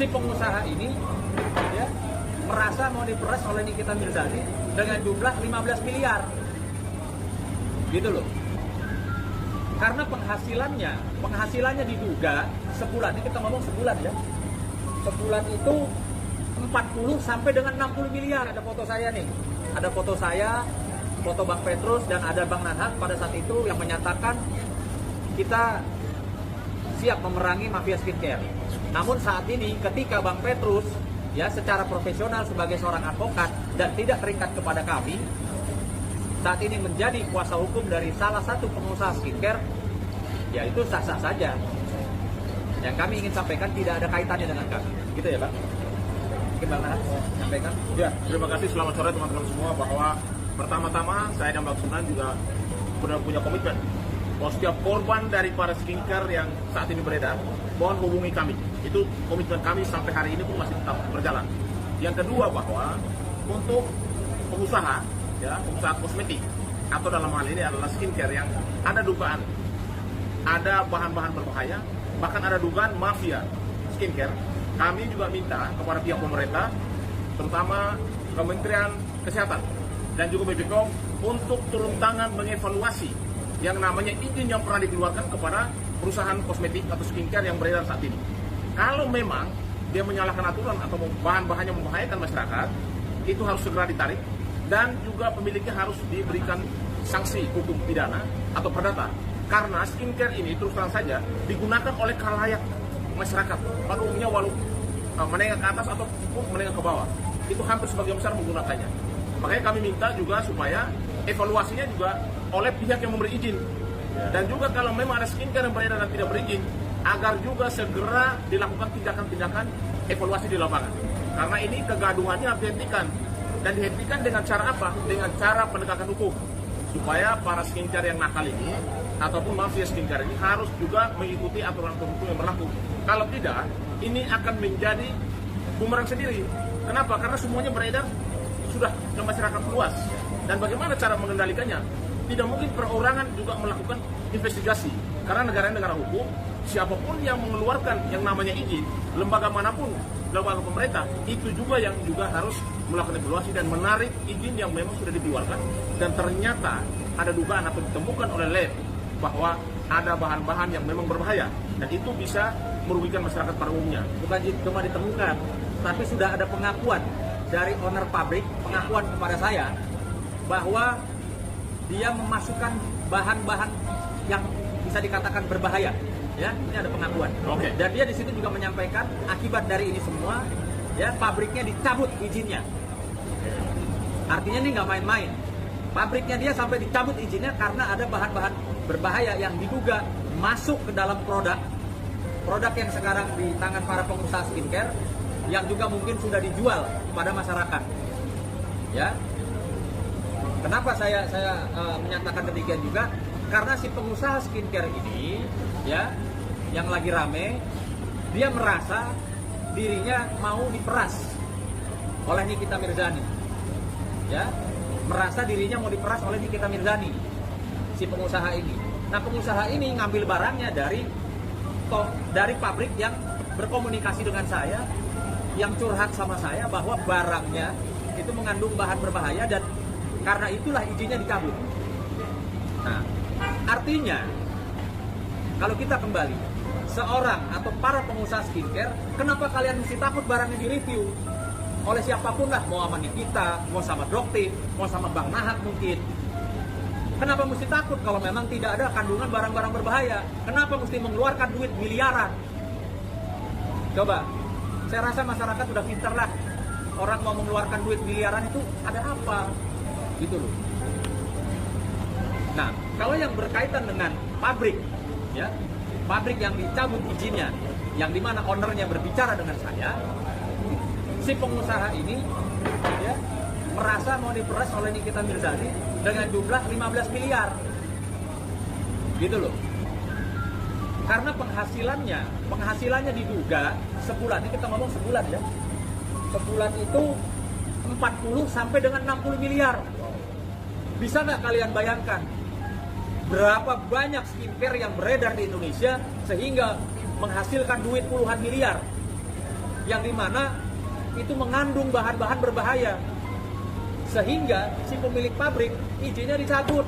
si pengusaha ini ya merasa mau diperas oleh Nikita Mirzani dengan jumlah 15 miliar. Gitu loh. Karena penghasilannya diduga sebulan, ini kita ngomong sebulan ya. Sebulan itu 40 sampai dengan 60 miliar. Ada foto saya nih. Ada foto saya, foto Bang Petrus dan ada Bang Nahak pada saat itu yang menyatakan kita siap memerangi mafia skincare. Namun saat ini ketika Bang Petrus ya secara profesional sebagai seorang advokat dan tidak terikat kepada kami, saat ini menjadi kuasa hukum dari salah satu pengusaha skincare, ya itu sah-sah saja. Yang kami ingin sampaikan tidak ada kaitannya dengan kami. Gitu ya, Bang? Mungkin Bang Nahak mau sampaikan? Ya, terima kasih. Selamat sore teman-teman semua. Bahwa pertama-tama saya dan Bang Sunan juga benar punya komitmen bahwa setiap korban dari para skincare yang saat ini beredar, mohon hubungi kami. Itu komitmen kami sampai hari ini pun masih tetap berjalan. Yang kedua bahwa untuk pengusaha, ya pengusaha kosmetik atau dalam hal ini adalah skincare yang ada dugaan ada bahan-bahan berbahaya, bahkan ada dugaan mafia skincare, kami juga minta kepada pihak pemerintah, terutama Kementerian Kesehatan dan juga BPOM untuk turun tangan mengevaluasi yang namanya izin yang pernah dikeluarkan kepada perusahaan kosmetik atau skincare yang beredar saat ini. Kalau memang dia menyalahkan aturan atau bahan-bahannya membahayakan masyarakat, itu harus segera ditarik dan juga pemiliknya harus diberikan sanksi hukum pidana atau perdata. Karena skincare ini terus terang saja digunakan oleh khalayak masyarakat pada umumnya, walau menengah ke atas atau menengah ke bawah, itu hampir sebagian besar menggunakannya. Makanya kami minta juga supaya evaluasinya juga oleh pihak yang memberi izin. Dan juga kalau memang ada skincare yang beredar dan tidak berizin, agar juga segera dilakukan tindakan-tindakan evaluasi di lapangan. Karena ini kegaduhannya harus dihentikan. Dan dihentikan dengan cara apa? Dengan cara penegakan hukum. Supaya para skincare yang nakal ini, ataupun mafia skincare ini harus juga mengikuti aturan hukum yang berlaku. Kalau tidak, ini akan menjadi bumerang sendiri. Kenapa? Karena semuanya beredar sudah ke masyarakat luas. Dan bagaimana cara mengendalikannya? Tidak mungkin perorangan juga melakukan investigasi. Karena negara hukum, siapapun yang mengeluarkan yang namanya izin, lembaga manapun, lembaga pemerintah, itu juga yang juga harus melakukan evaluasi dan menarik izin yang memang sudah dikeluarkan. Dan ternyata ada dugaan atau ditemukan oleh lab bahwa ada bahan-bahan yang memang berbahaya. Dan itu bisa merugikan masyarakat pada umumnya. Bukan cuma ditemukan, tapi sudah ada pengakuan dari owner pabrik, pengakuan kepada saya bahwa dia memasukkan bahan-bahan yang bisa dikatakan berbahaya. Ya, ini ada pengakuan. Oke. Dan dia di situ juga menyampaikan akibat dari ini semua, ya pabriknya dicabut izinnya. Artinya ini nggak main-main. Pabriknya dia sampai dicabut izinnya karena ada bahan-bahan berbahaya yang diduga masuk ke dalam produk yang sekarang di tangan para pengusaha skincare yang juga mungkin sudah dijual kepada masyarakat. Ya. Kenapa saya menyatakan demikian juga? Karena si pengusaha skincare ini, ya, yang lagi rame, dia merasa dirinya mau diperas oleh Nikita Mirzani, ya, merasa dirinya mau diperas oleh Nikita Mirzani, si pengusaha ini. Nah, pengusaha ini ngambil barangnya dari pabrik yang berkomunikasi dengan saya, yang curhat sama saya bahwa barangnya itu mengandung bahan berbahaya dan karena itulah izinnya dicabut. Nah, artinya kalau kita kembali, seorang atau para pengusaha skincare, kenapa kalian mesti takut barangnya direview oleh siapapun lah, mau sama Nikita, mau sama Doktif, mau sama Bang Nahak mungkin. Kenapa mesti takut kalau memang tidak ada kandungan barang-barang berbahaya? Kenapa mesti mengeluarkan duit miliaran? Coba, saya rasa masyarakat udah pintar lah. Orang mau mengeluarkan duit miliaran itu ada apa? Gitu loh. Nah, kalau yang berkaitan dengan pabrik, ya, pabrik yang dicabut izinnya, yang dimana ownernya berbicara dengan saya, si pengusaha ini, ya, merasa mau diperas oleh Nikita Mirzani dengan jumlah 15 miliar, gitu loh. Karena penghasilannya diduga sebulan, ini kita ngomong sebulan ya, sebulan itu 40 sampai dengan 60 miliar. Bisa nggak kalian bayangkan berapa banyak skincare yang beredar di Indonesia sehingga menghasilkan duit puluhan miliar? yang dimana itu mengandung bahan-bahan berbahaya, sehingga si pemilik pabrik izinnya dicabut.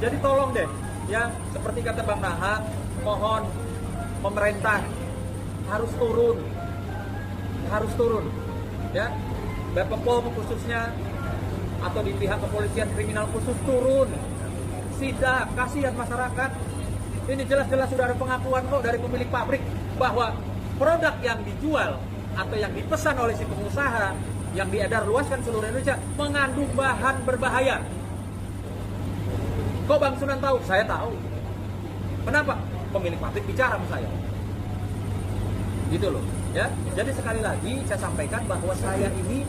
Jadi tolong deh, ya seperti kata Bang Nahak, mohon pemerintah harus turun, ya BPOM khususnya atau di pihak kepolisian kriminal khusus turun, sidak, kasihan masyarakat. Ini jelas-jelas sudah ada pengakuan kok dari pemilik pabrik bahwa produk yang dijual atau yang dipesan oleh si pengusaha yang diedar luaskan seluruh Indonesia mengandung bahan berbahaya. Kok Bang Sunan tahu? Saya tahu. Kenapa? Pemilik pabrik bicara sama saya. Gitu loh, ya. Jadi sekali lagi saya sampaikan bahwa saya ini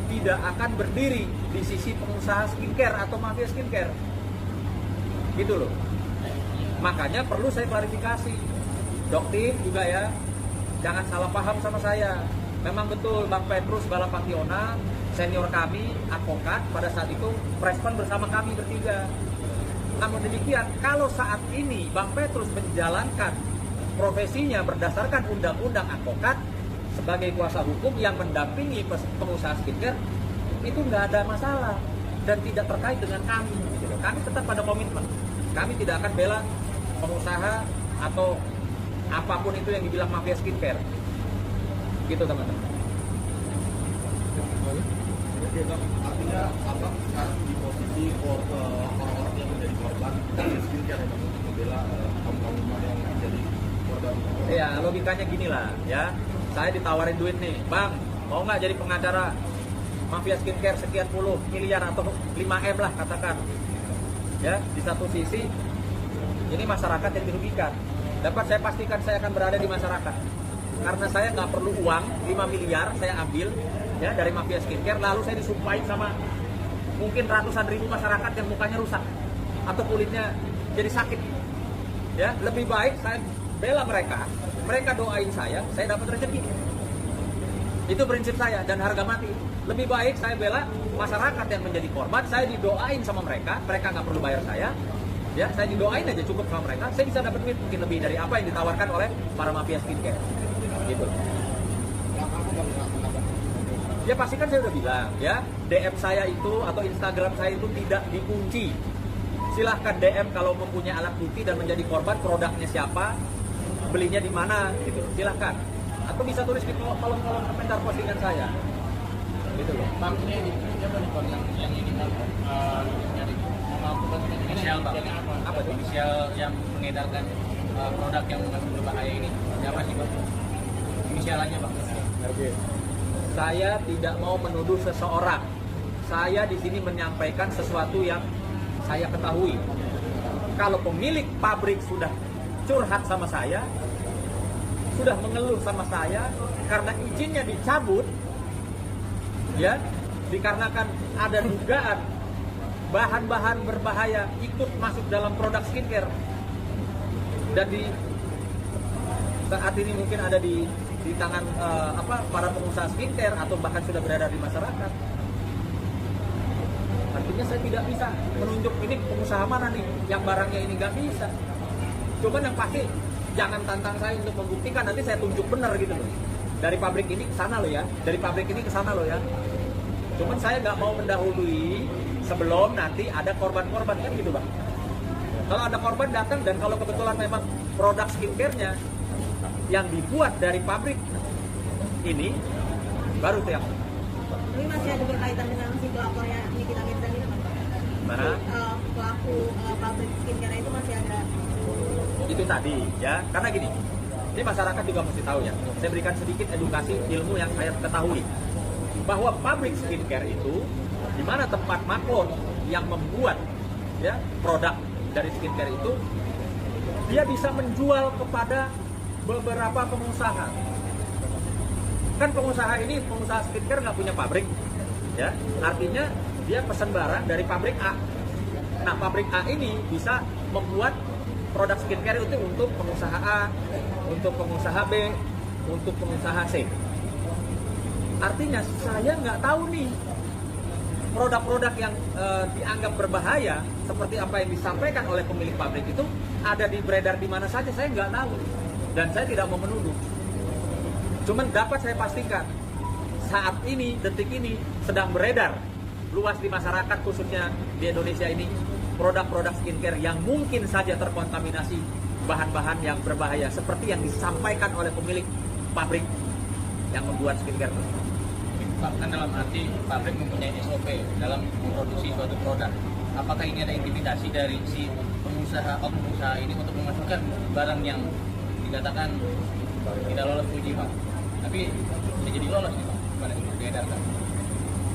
tidak akan berdiri di sisi pengusaha skincare atau mafia skincare. Gitu loh. Makanya perlu saya klarifikasi. Dokter juga ya, jangan salah paham sama saya. Memang betul Bang Petrus Balapaktiona, senior kami, advokat, pada saat itu respon bersama kami bertiga. Namun demikian, kalau saat ini Bang Petrus menjalankan profesinya berdasarkan undang-undang advokat sebagai kuasa hukum yang mendampingi pengusaha skincare, itu nggak ada masalah dan tidak terkait dengan kami. Kami tetap pada komitmen. Kami tidak akan bela pengusaha atau apapun itu yang dibilang mafia skincare. Gitu teman-teman. Oke, Bang. Artinya Abang sekarang di posisi orang-orang yang menjadi korban dari skincare ya, Bang, untuk membela kaum-kaum yang menjadi korban. Ya, logikanya gini lah, ya. Saya ditawarin duit nih, Bang, mau nggak jadi pengacara mafia skincare sekian puluh miliar atau 5M lah katakan. Ya, di satu sisi ini masyarakat yang dirugikan. Dapat saya pastikan saya akan berada di masyarakat. Karena saya nggak perlu uang 5 miliar saya ambil ya dari mafia skincare, lalu saya disumpahin sama mungkin ratusan ribu masyarakat yang mukanya rusak atau kulitnya jadi sakit. Ya, lebih baik saya bela mereka doain saya dapat rezeki. Itu prinsip saya dan harga mati. Lebih baik saya bela masyarakat yang menjadi korban, saya didoain sama mereka nggak perlu bayar saya. Ya, saya didoain aja cukup sama mereka, saya bisa dapat duit mungkin lebih dari apa yang ditawarkan oleh para mafia skincare. Gitu. Ya pasti kan saya udah bilang ya, DM saya itu atau Instagram saya itu tidak dikunci. Silahkan DM kalau mempunyai alat bukti dan menjadi korban, produknya siapa, belinya di mana, gitu. Silahkan. Atau bisa tulis di kolom-kolom komentar postingan saya. Gitu loh. Bang, ini siapa nih Bang yang ini Bang nyari inisial Bang? Apa tuh? Inisial yang mengedarkan produk yang mengandung berbahaya ini. Siapa sih Bang? Inisialannya Bang. Oke. Saya tidak mau menuduh seseorang. Saya di sini menyampaikan sesuatu yang saya ketahui. Kalau pemilik pabrik sudah curhat sama saya, sudah mengeluh sama saya karena izinnya dicabut, ya, dikarenakan ada dugaan bahan-bahan berbahaya ikut masuk dalam produk skincare, dan di saat ini mungkin ada di tangan para pengusaha skincare atau bahkan sudah berada di masyarakat. Artinya saya tidak bisa menunjuk ini pengusaha mana nih yang barangnya ini nggak bisa. Cuman yang pasti jangan tantang saya untuk membuktikan, nanti saya tunjuk benar gitu loh. Dari pabrik ini ke sana loh ya, dari pabrik ini ke sana loh ya. Cuman saya nggak mau mendahului sebelum nanti ada korban-korban kan gitu Bang. Kalau ada korban datang dan kalau kebetulan memang produk skincare-nya yang dibuat dari pabrik ini baru tuh yang. Ini masih ada berkaitan dengan si pelapornya Nikita Mirzani teman Pak? Mana? Pelaku pabrik skincare itu masih ada. Itu tadi ya, karena gini, ini masyarakat juga mesti tahu ya. Saya berikan sedikit edukasi ilmu yang saya ketahui bahwa pabrik skincare itu di mana tempat maklon yang membuat ya produk dari skincare itu, dia bisa menjual kepada beberapa pengusaha. Kan pengusaha ini, pengusaha skincare nggak punya pabrik, ya. Artinya dia pesan barang dari pabrik A. Nah, pabrik A ini bisa membuat produk skincare itu untuk pengusaha A, untuk pengusaha B, untuk pengusaha C. Artinya saya nggak tahu nih produk-produk yang dianggap berbahaya seperti apa yang disampaikan oleh pemilik pabrik itu ada di beredar di mana saja, saya nggak tahu dan saya tidak mau menuduh. Cuman dapat saya pastikan, saat ini, detik ini, sedang beredar luas di masyarakat, khususnya di Indonesia ini, produk-produk skincare yang mungkin saja terkontaminasi bahan-bahan yang berbahaya, seperti yang disampaikan oleh pemilik pabrik yang membuat skincare. Pak, kan dalam arti pabrik mempunyai SOP dalam memproduksi suatu produk. Apakah ini ada intimidasi dari si pengusaha ini untuk memasukkan barang yang dikatakan tidak lolos uji, Pak? Tapi bisa jadi lolos nih, Pak, pada diedarkan.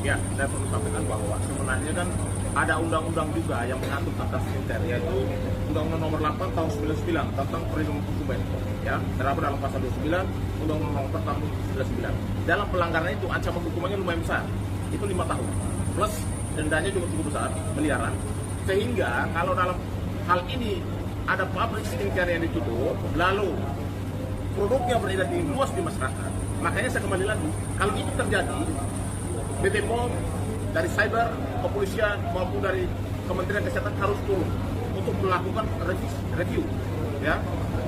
Ya, saya perlu sampaikan bahwa sebenarnya kan ada undang-undang juga yang mengatur tentang skincare, yaitu Undang-Undang Nomor 8 Tahun 99 tentang perlindungan konsumen. Ya, terdapat dalam pasal 29 Undang-Undang Nomor 4 Tahun 99. Dalam pelanggaran itu ancaman hukumannya lumayan besar, itu 5 tahun. Plus dendanya juga cukup besar, miliaran. Sehingga kalau dalam hal ini ada pabrik skincare yang ditutup, lalu produknya beredar di luas di masyarakat, makanya saya kembali lagi, kalau itu terjadi, BP POM dari cyber, kepolisian maupun dari Kementerian Kesehatan harus turun untuk melakukan review ya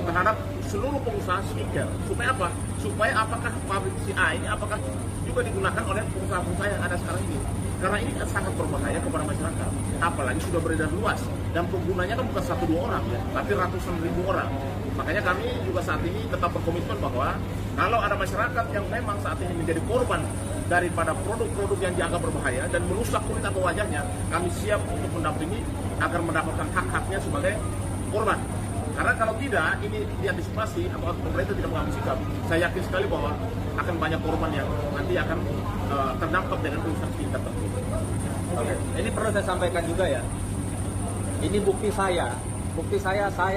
terhadap seluruh pengusaha skincare. Supaya apa? Supaya apakah pabrik si A ini apakah juga digunakan oleh pengusaha-pengusaha yang ada sekarang ini? Karena ini sangat berbahaya kepada masyarakat. Apalagi sudah beredar luas dan penggunanya kan bukan 1-2 orang ya, tapi ratusan ribu orang. Makanya kami juga saat ini tetap berkomitmen bahwa kalau ada masyarakat yang memang saat ini menjadi korban daripada produk-produk yang dianggap berbahaya dan merusak kulit atau wajahnya, kami siap untuk mendampingi agar mendapatkan hak-haknya sebagai korban. Karena kalau tidak, ini diantisipasi atau pemerintah tidak mengambil sikap, saya yakin sekali bahwa akan banyak korban yang nanti akan terdampak dengan urusan skincare tersebut. Oke, ini perlu saya sampaikan juga ya. Ini bukti saya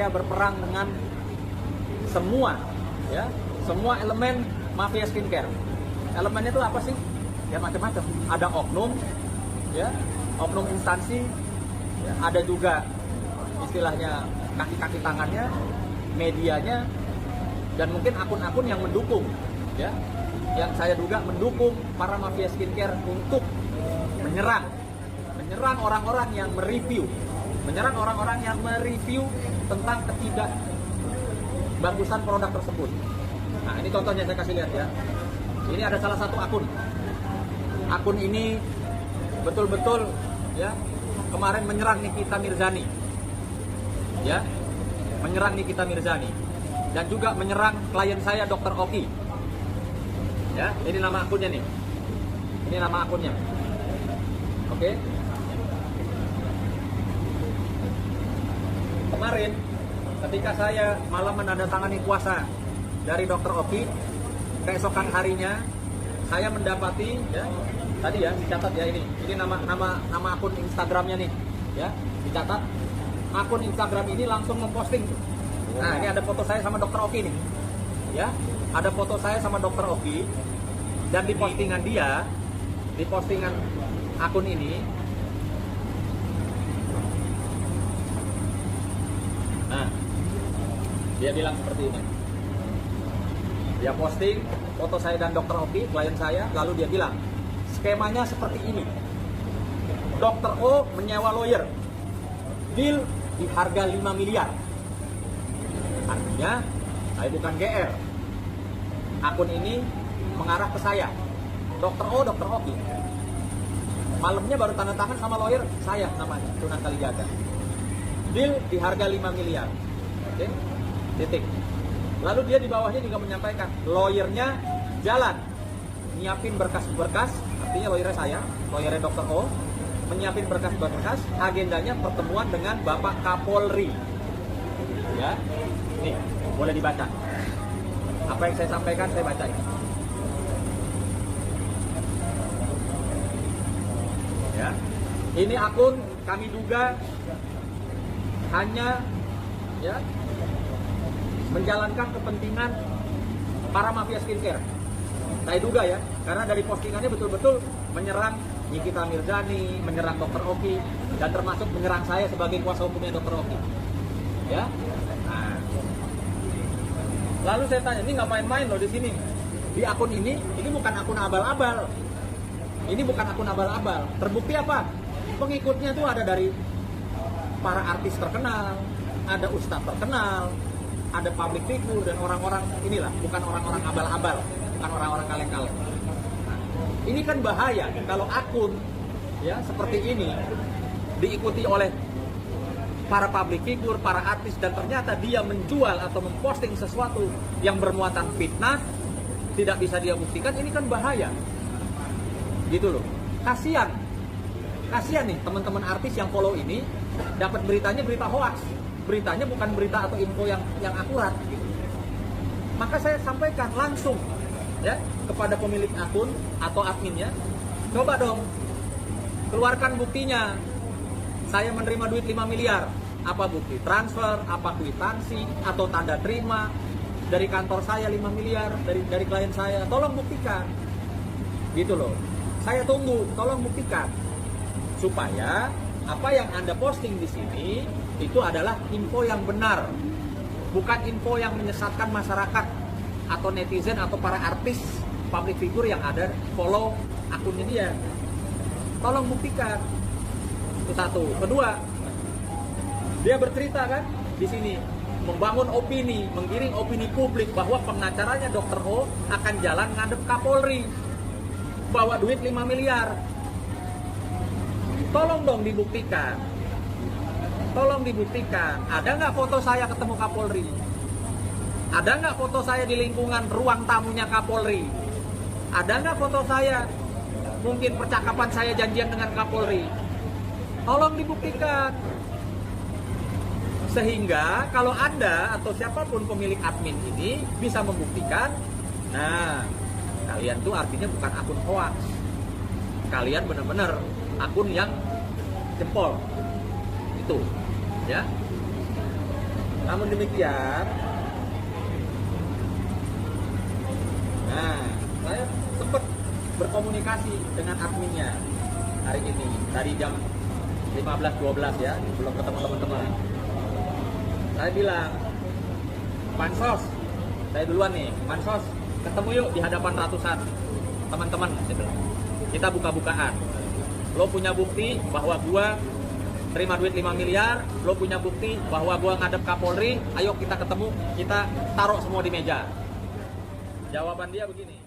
berperang dengan semua elemen mafia skincare. Elemennya itu apa sih? Ya macam-macam. Ada oknum, ya, oknum instansi, ya, ada juga istilahnya kaki-kaki tangannya, medianya, dan mungkin akun-akun yang mendukung, ya, yang saya duga mendukung para mafia skincare untuk menyerang orang-orang yang mereview, tentang ketidakbagusan produk tersebut. Nah, ini contohnya saya kasih lihat ya. Ini ada salah satu akun. Akun ini betul-betul ya kemarin menyerang Nikita Mirzani. Ya. Menyerang Nikita Mirzani dan juga menyerang klien saya Dr. Oki. Ya, ini nama akunnya nih. Ini nama akunnya. Oke. Kemarin ketika saya malam menandatangani kuasa dari Dr. Oki, keesokan harinya saya mendapati ya tadi ya dicatat ya ini nama akun Instagramnya nih ya dicatat, akun Instagram ini langsung memposting. Nah ini ada foto saya sama Dr. Oki nih ya, ada foto saya sama Dr. Oki dan di postingan akun ini, nah dia bilang seperti ini. Dia posting foto saya dan Dr. Oki, klien saya, lalu dia bilang, skemanya seperti ini. Dr. O menyewa lawyer, deal di harga 5 miliar. Artinya, saya bukan GR. Akun ini mengarah ke saya, Dr. O, Dr. Oki. Malamnya baru tanda tangan sama lawyer saya namanya, Sunan Kalijaga. Deal di harga 5 miliar. Oke, titik. Lalu dia di bawahnya juga menyampaikan, lawyernya jalan, nyiapin berkas-berkas, artinya lawyernya saya, lawyernya Dr. O, menyiapin berkas-berkas, agendanya pertemuan dengan Bapak Kapolri. Ya, nih, boleh dibaca. Apa yang saya sampaikan, saya baca ya. Ya, ini akun kami duga hanya ya menjalankan kepentingan para mafia skincare. Saya duga ya, karena dari postingannya betul-betul menyerang Nikita Mirzani, menyerang Dr. Oki, dan termasuk menyerang saya sebagai kuasa hukumnya Dr. Oki. Ya. Nah. Lalu saya tanya, ini nggak main-main loh di sini. Di akun ini bukan akun abal-abal. Ini bukan akun abal-abal. Terbukti apa? Pengikutnya tuh ada dari para artis terkenal, ada ustadz terkenal, ada public figure dan orang-orang inilah, bukan orang-orang abal-abal. bukan orang-orang kaleng-kaleng. Nah, ini kan bahaya kalau akun ya seperti ini diikuti oleh para public figure, para artis, dan ternyata dia menjual atau memposting sesuatu yang bermuatan fitnah, tidak bisa dia buktikan, ini kan bahaya. Gitu loh. Kasian nih teman-teman artis yang follow ini, dapat beritanya berita hoax. Beritanya bukan berita atau info yang akurat gitu. Maka saya sampaikan langsung ya kepada pemilik akun atau adminnya, coba dong keluarkan buktinya. Saya menerima duit 5 miliar. Apa bukti transfer, apa kwitansi, atau tanda terima dari kantor saya 5 miliar, dari klien saya. Tolong buktikan. Gitu loh. Saya tunggu, tolong buktikan. Supaya apa yang Anda posting di sini itu adalah info yang benar. Bukan info yang menyesatkan masyarakat atau netizen atau para artis, public figure yang ada follow akunnya dia. Tolong buktikan. Itu satu. Kedua, dia bercerita kan di sini membangun opini, menggiring opini publik bahwa pengacaranya Dr. O akan jalan ngadep Kapolri, bawa duit 5 miliar. Tolong dong dibuktikan. Tolong dibuktikan. Ada nggak foto saya ketemu Kapolri? Ada nggak foto saya di lingkungan ruang tamunya Kapolri? Ada nggak foto saya? Mungkin percakapan saya janjian dengan Kapolri. Tolong dibuktikan. Sehingga kalau Anda atau siapapun pemilik admin ini bisa membuktikan, nah kalian tuh artinya bukan akun hoax. Kalian benar-benar akun yang jempol. Itu, ya. Namun demikian, nah saya sempat berkomunikasi dengan adminnya hari ini dari jam 15-12 ya, belum ketemu teman-teman. Saya bilang, Pansos, saya duluan nih, Pansos, ketemu yuk di hadapan ratusan teman-teman gitu. Kita buka-bukaan. Lo punya bukti bahwa gua terima duit 5 miliar, lo punya bukti bahwa gua ngadep Kapolri, ayo kita ketemu, kita taruh semua di meja. Jawaban dia begini.